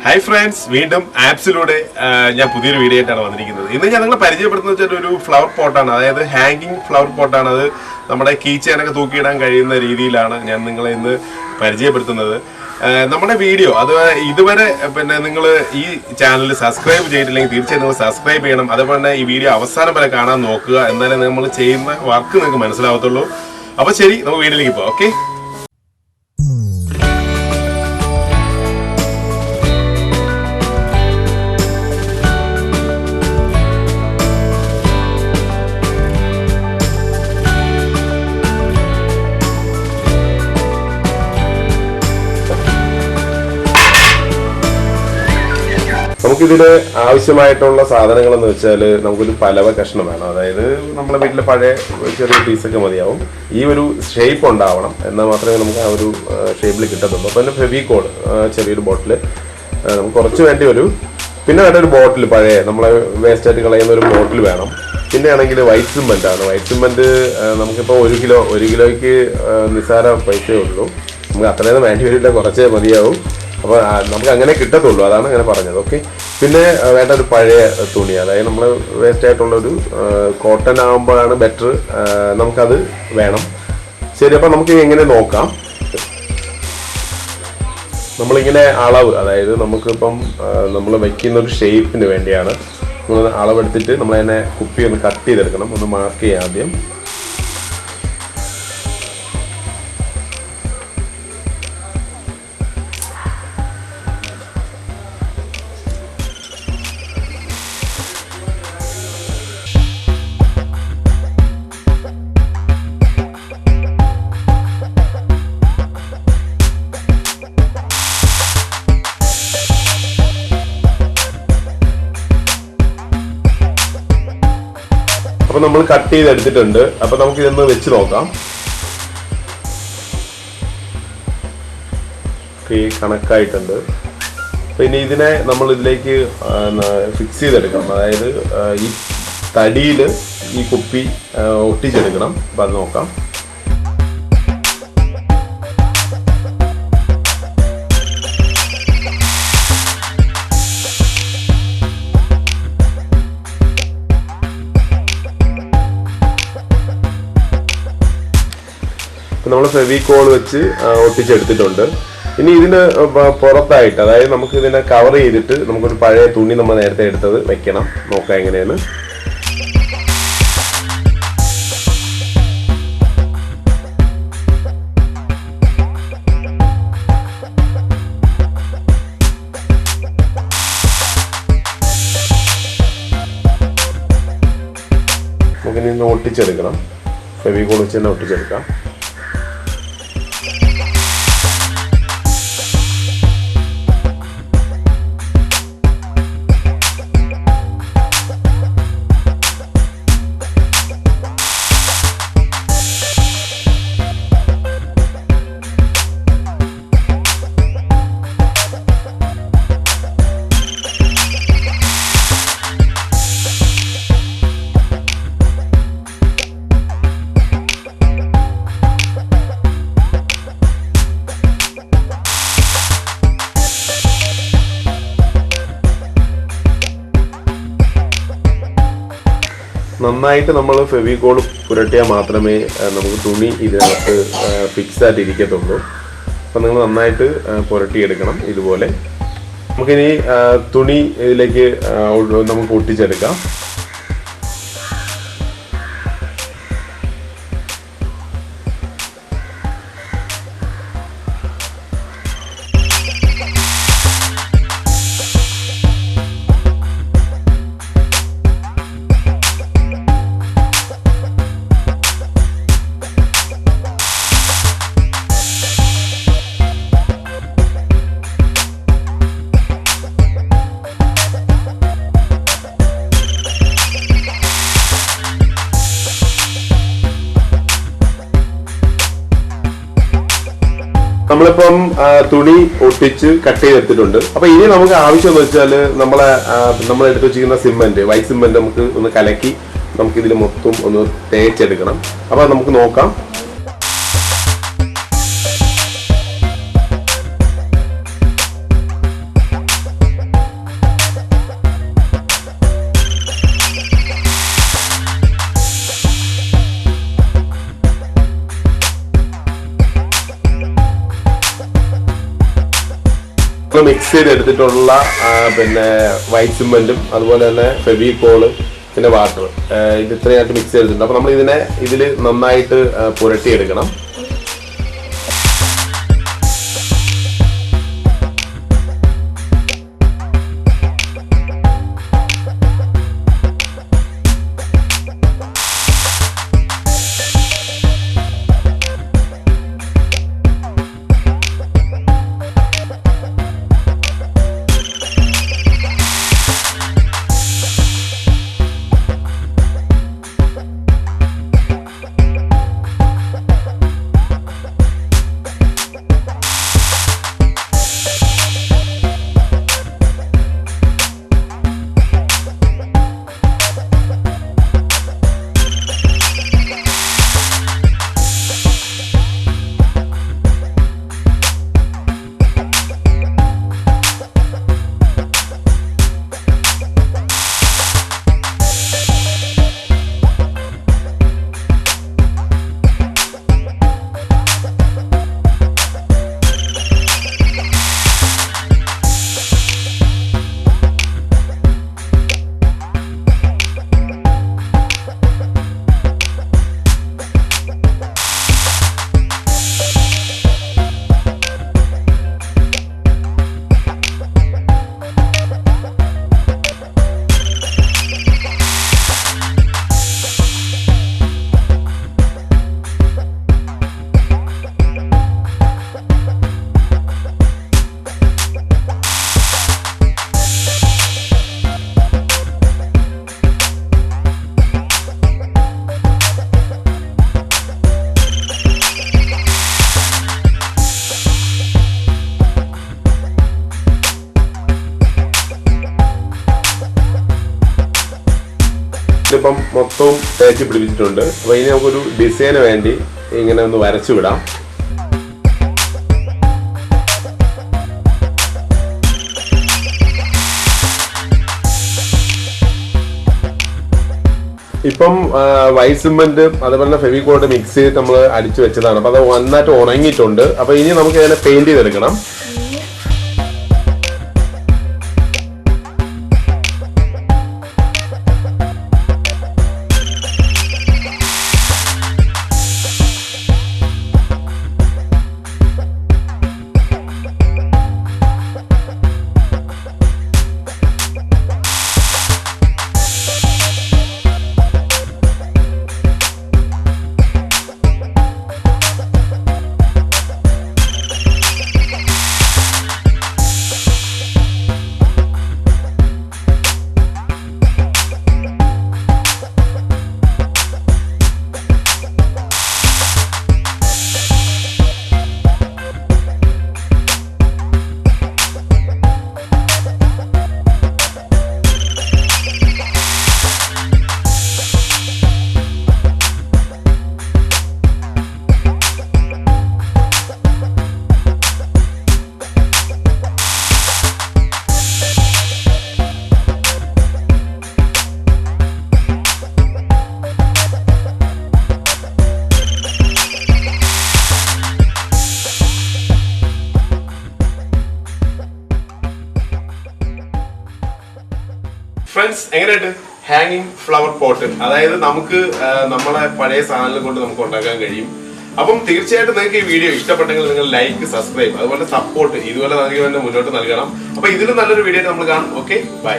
Hi friends, വീണ്ടും ആപ്സിലൂടെ ഞാൻ പുതിയൊരു വീഡിയോ ആയിട്ടാണ് വന്നിരിക്കുന്നത്. ഇന്ന് ഞാൻ നിങ്ങളെ പരിചയപ്പെടുത്തുന്നത് വെച്ചാൽ ഒരു ഫ്ലവർ പോട്ടാണ്, അതായത് ഹാങ്ങിങ് ഫ്ലവർ പോട്ടാണ്. അത് നമ്മുടെ കീ ചെയിനൊക്കെ തൂക്കിയിടാൻ കഴിയുന്ന രീതിയിലാണ് ഞാൻ നിങ്ങളെ ഇന്ന് പരിചയപ്പെടുത്തുന്നത്. നമ്മുടെ വീഡിയോ അത് ഇതുവരെ നിങ്ങൾ ഈ ചാനൽ സബ്സ്ക്രൈബ് ചെയ്തിട്ടില്ലെങ്കിൽ തീർച്ചയായും നിങ്ങൾ സബ്സ്ക്രൈബ് ചെയ്യണം. അതുപോലെ തന്നെ ഈ വീഡിയോ അവസാനം വരെ കാണാൻ നോക്കുക, എന്നാലേ നമ്മൾ ചെയ്യുന്ന വർക്ക് നിങ്ങൾക്ക് മനസ്സിലാവത്തുള്ളൂ. അപ്പോൾ ശരി, നമുക്ക് വീഡിയോയിലേക്ക് പോകാം. ഓക്കെ. നമുക്കിതിന് ആവശ്യമായിട്ടുള്ള സാധനങ്ങളെന്ന് വെച്ചാൽ നമുക്കൊരു പലവ കഷ്ണം വേണം. അതായത് നമ്മുടെ വീട്ടിലെ പഴയ ചെറിയ പീസൊക്കെ മതിയാവും. ഈ ഒരു ഷേപ്പ് ഉണ്ടാവണം, എന്നാൽ മാത്രമേ നമുക്ക് ആ ഒരു ഷേപ്പിൽ കിട്ടത്തുള്ളൂ. അപ്പോൾ തന്നെ ഫെവിക്കോൾ ചെറിയൊരു ബോട്ടിൽ നമുക്ക് കുറച്ച് വേണ്ടി വരും. പിന്നെ വേണ്ട ഒരു ബോട്ടിൽ, പഴയ നമ്മളെ വേസ്റ്റായിട്ട് കളയുന്ന ഒരു ബോട്ടിൽ വേണം. പിന്നെ ആണെങ്കിൽ വൈറ്റ് സിമെൻ്റ് ആണ്. വൈറ്റ് സിമെൻറ്റ് നമുക്കിപ്പോൾ ഒരു കിലോയ്ക്ക് നിസ്സാര പൈസയേ ഉള്ളൂ. നമുക്ക് അത്രയൊന്നും വേണ്ടി വരില്ല, കുറച്ചേ മതിയാവും. അപ്പോൾ നമുക്ക് അങ്ങനെ കിട്ടത്തുള്ളൂ, അതാണ് അങ്ങനെ പറഞ്ഞത്. ഓക്കെ. പിന്നെ വേണ്ട ഒരു പഴയ തുണി, അതായത് നമ്മൾ വേസ്റ്റ് ആയിട്ടുള്ളൊരു കോട്ടൺ ആകുമ്പോഴാണ് ബെറ്റർ, നമുക്കത് വേണം. ശരി, അപ്പോൾ നമുക്ക് എങ്ങനെ നോക്കാം. നമ്മളിങ്ങനെ അളവ്, അതായത് നമുക്കിപ്പം നമ്മൾ വയ്ക്കുന്ന ഒരു ഷേപ്പിന് വേണ്ടിയാണ് നമ്മൾ അളവെടുത്തിട്ട് നമ്മളതിനെ കുപ്പി ഒന്ന് കട്ട് ചെയ്തെടുക്കണം. ഒന്ന് മാർക്ക് ചെയ്യാം ആദ്യം. അപ്പോൾ നമ്മൾ കട്ട് ചെയ്തെടുത്തിട്ടുണ്ട്. അപ്പോൾ നമുക്ക് ഇതൊന്ന് വെച്ച് നോക്കാം. കണക്കായിട്ടുണ്ട്. പിന്നെ ഇതിനെ നമ്മൾ ഇതിലേക്ക് ഫിക്സ് ചെയ്തെടുക്കണം. അതായത് ഈ തടിയിൽ ഈ കുപ്പി ഒട്ടിച്ചെടുക്കണം. അപ്പോൾ അത് നോക്കാം. നമ്മൾ ഫെവിക്കോൾ വെച്ച് ഒട്ടിച്ചെടുത്തിട്ടുണ്ട്. ഇനി ഇതിന് പുറത്തായിട്ട്, അതായത് നമുക്ക് ഇതിനെ കവർ ചെയ്തിട്ട് നമുക്കൊരു പഴയ തുണി നമ്മൾ നേരത്തെ എടുത്തത് വെക്കണം. നോക്കാം എങ്ങനെയാണ്. നമുക്കിനി ഇന്ന് ഒട്ടിച്ചെടുക്കണം. ഫെവിക്കോൾ വെച്ച് തന്നെ ഒട്ടിച്ചെടുക്കാം. നന്നായിട്ട് നമ്മൾ ഫെവിക്കോൾ പുരട്ടിയാൽ മാത്രമേ നമുക്ക് തുണി ഇതിനകത്ത് ഫിക്സ് ആയിട്ട് ഇരിക്കത്തുള്ളൂ. അപ്പം നിങ്ങൾ നന്നായിട്ട് പുരട്ടിയെടുക്കണം ഇതുപോലെ. നമുക്കിനി തുണി ഇതിലേക്ക് നമുക്ക് ഒട്ടിച്ചെടുക്കാം. നമ്മളിപ്പം തുണി ഒട്ടിച്ച് കട്ട് ചെയ്തെടുത്തിട്ടുണ്ട്. അപ്പൊ ഇനി നമുക്ക് ആവശ്യം എന്ന് വെച്ചാൽ നമ്മൾ എടുത്ത് വെച്ചിരിക്കുന്ന സിമെന്റ്, വൈറ്റ് സിമെന്റ് നമുക്ക് ഒന്ന് കലക്കി നമുക്ക് ഇതിൽ മൊത്തം ഒന്ന് തേച്ചെടുക്കണം. അപ്പൊ നമുക്ക് നോക്കാം. മിക്സ് ചെയ്തെടുത്തിട്ടുള്ള പിന്നെ വൈറ്റ് സിമെന്റും അതുപോലെ തന്നെ ഫെവിക്കോള് പിന്നെ വാട്ടർ ഇത് ഇത്രയായിട്ട് മിക്സ് ചെയ്തിട്ടുണ്ട്. അപ്പോൾ നമ്മൾ ഇതിൽ നന്നായിട്ട് പുരട്ടിയെടുക്കണം. ഇപ്പം മൊത്തവും തേച്ച് പിടിപ്പിച്ചിട്ടുണ്ട്. അപ്പോൾ ഇനി നമുക്കൊരു ഡിസൈന് വേണ്ടി ഇങ്ങനെ ഒന്ന് വരച്ചു വിടാം. ഇപ്പം വൈറ്റ് സിമെന്റ് അതുപോലെ തന്നെ ഫെവിക്കോൾ മിക്സ് ചെയ്ത് നമ്മൾ അടിച്ചു വെച്ചതാണ്. അപ്പോൾ അത് നന്നായിട്ട് ഉണങ്ങിയിട്ടുണ്ട്. അപ്പോൾ ഇനി നമുക്ക് ഇതിനെ പെയിന്റ് ചെയ്തെടുക്കണം. ഫ്രണ്ട്സ്, എങ്ങനെയുണ്ട് ഹാങ്ങിങ് ഫ്ലവർ പോട്ട്? അതായത് നമുക്ക് നമ്മളെ പഴയ സാധനങ്ങൾ കൊണ്ട് നമുക്ക് ഉണ്ടാക്കാൻ കഴിയും. അപ്പം തീർച്ചയായിട്ടും നിങ്ങൾക്ക് ഈ വീഡിയോ ഇഷ്ടപ്പെട്ടെങ്കിൽ നിങ്ങൾ ലൈക്ക്, സബ്സ്ക്രൈബ് അതുപോലെ സപ്പോർട്ട് ഇതുപോലെ നൽകി തന്നെ മുന്നോട്ട് നൽകണം. അപ്പൊ ഇതിലും നല്ലൊരു വീഡിയോ നമ്മൾ കാണും. Okay, by.